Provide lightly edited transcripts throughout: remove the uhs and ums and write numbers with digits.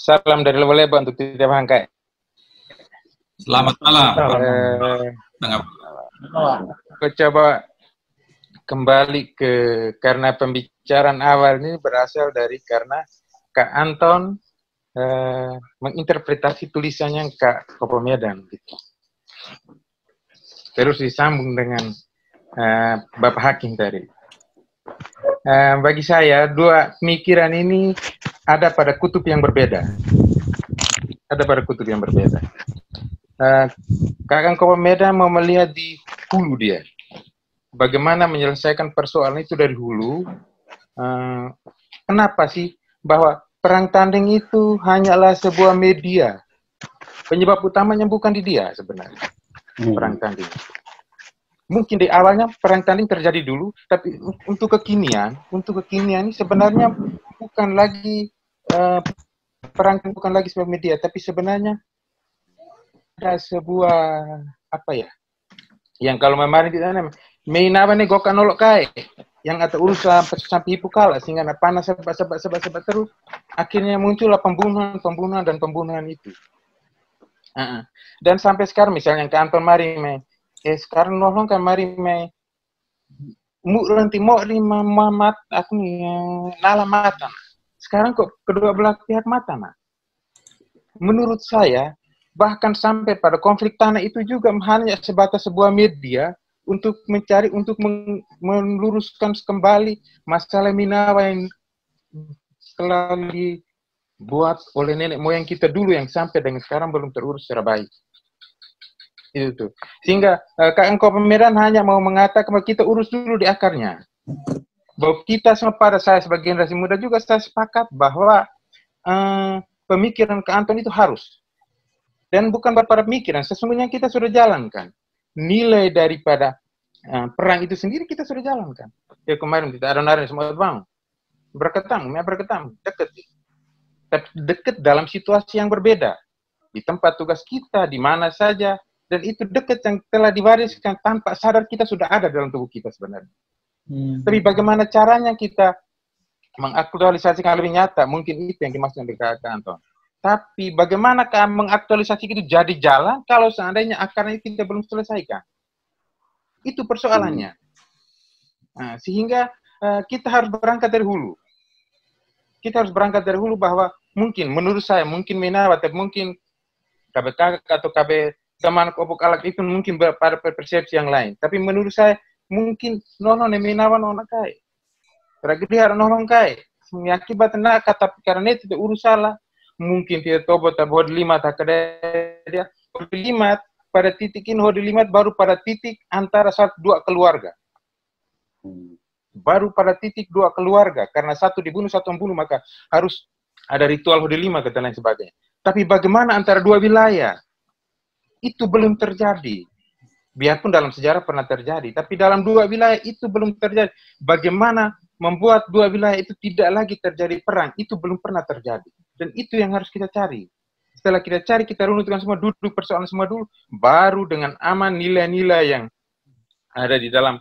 Salam dari Lebo-Lebo untuk tidak bangkai. Selamat malam. Aku coba kembali karena pembicaraan awal ini berasal dari karena Kak Anton menginterpretasi tulisannya Kak Kopo Medan gitu. Terus disambung dengan Bapak Hakim tadi. Bagi saya dua pemikiran ini ada pada kutub yang berbeda. Kakak Kopo Medan mau melihat di hulu dia. Bagaimana menyelesaikan persoalan itu dari hulu. Kenapa sih bahwa perang tanding itu hanyalah sebuah media. Penyebab utamanya bukan di dia sebenarnya. Perang tanding. Mungkin di awalnya perang tanding terjadi dulu, tapi untuk kekinian ini sebenarnya bukan lagi perang bukan lagi sebuah media, tapi sebenarnya ada sebuah apa ya? Yang kalau kemarin di sana Meinawa nih gokan nolok kai yang atau urusan sampai hipu kalah sehingga panas sebab terus akhirnya muncullah pembunuhan itu. Dan sampai sekarang misalnya ke Anton mari sekarang nolong kan mari nanti mau mamat aku nih nala mata. Sekarang kok kedua belah pihak mata nah. Menurut saya bahkan sampai pada konflik tanah itu juga hanya sebatas sebuah media untuk mencari, untuk meluruskan kembali masalah Minawa yang telah dibuat oleh nenek moyang kita dulu yang sampai dengan sekarang belum terurus secara baik. Itu tuh. Sehingga Kak Kopo Medan hanya mau mengatakan bahwa kita urus dulu di akarnya. Bahwa kita semua pada saya sebagai generasi muda juga saya sepakat bahwa pemikiran Kak Anton itu harus. Dan bukan pada pemikiran, sesungguhnya kita sudah jalankan. Nilai daripada perang itu sendiri kita sudah jalankan. Ya kemarin kita ada nari semua bang. Berketang, dekat dalam situasi yang berbeda. Di tempat tugas kita, di mana saja. Dan itu dekat yang telah diwariskan tanpa sadar kita sudah ada dalam tubuh kita sebenarnya. Tapi bagaimana caranya kita mengaktualisasikan lebih nyata, mungkin itu yang dimaksud oleh Kak Anton. Tapi bagaimana mengaktualisasi itu jadi jalan kalau seandainya akarnya kita belum selesaikan? Itu persoalannya. Nah, sehingga kita harus berangkat dari hulu. Kita harus berangkat dari hulu bahwa mungkin, menurut saya, mungkin Menawa, tapi mungkin KBK atau KB zaman Kopok Alak itu mungkin pada persepsi yang lain. Tapi menurut saya, mungkin nono Menawa nono kai. Tragedi harus nolong kai. Akibat nak kata karena itu urus salah. Mungkin tidak tahu bahwa dilimat dia dilimat pada titik ini dilimat baru pada titik antara dua keluarga. Baru pada titik dua keluarga karena satu dibunuh satu membunuh maka harus ada ritual lima kata lain sebagainya. Tapi bagaimana antara dua wilayah itu belum terjadi. Biarpun dalam sejarah pernah terjadi, tapi dalam dua wilayah itu belum terjadi. Bagaimana membuat dua wilayah itu tidak lagi terjadi perang, itu belum pernah terjadi. Dan itu yang harus kita cari. Setelah kita cari, kita runutkan semua, duduk persoalan semua dulu, baru dengan aman nilai-nilai yang ada di dalam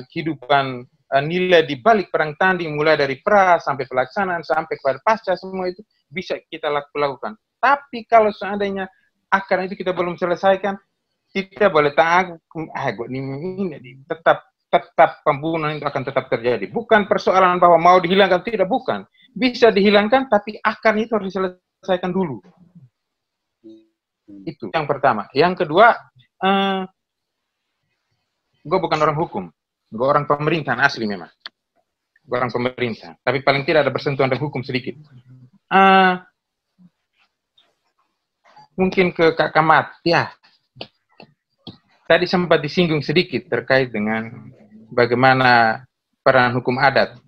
kehidupan, nilai di balik perang tanding, mulai dari pra sampai pelaksanaan, sampai kepada pasca, semua itu bisa kita lakukan. Tapi kalau seandainya akar itu kita belum selesaikan, tidak boleh tetap pembunuhan itu akan tetap terjadi. Bukan persoalan bahwa mau dihilangkan, tidak, bukan. Bisa dihilangkan, tapi akarnya itu harus diselesaikan dulu. Itu yang pertama. Yang kedua, gue bukan orang hukum. Gue orang pemerintahan asli memang. Gue orang pemerintah. Tapi paling tidak ada bersentuhan dengan hukum sedikit. Mungkin ke Kak Kamat. Ya, tadi sempat disinggung sedikit terkait dengan bagaimana peran hukum adat.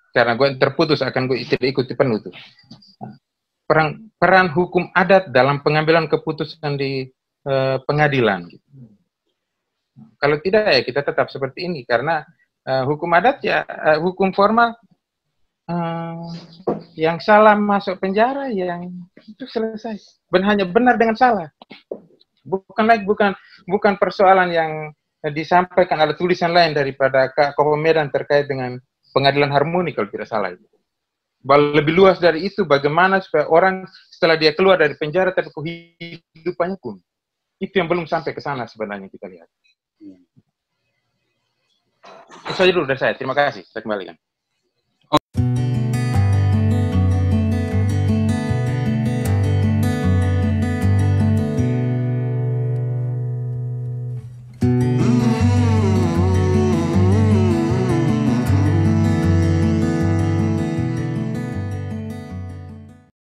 Karena gue terputus akan gue tidak ikuti penuh tuh. Peran hukum adat dalam pengambilan keputusan di pengadilan. Kalau tidak ya kita tetap seperti ini karena hukum adat ya hukum formal yang salah masuk penjara yang itu selesai. Hanya benar dengan salah. Bukan persoalan yang disampaikan ada tulisan lain daripada Kak Kopo Medan terkait dengan pengadilan harmoni kalau tidak salah itu. lebih luas dari itu, bagaimana supaya orang setelah dia keluar dari penjara tapi kehidupannya pun itu yang belum sampai ke sana sebenarnya kita lihat. Itu saja dulu dari saya. Terima kasih. Saya kembalikan.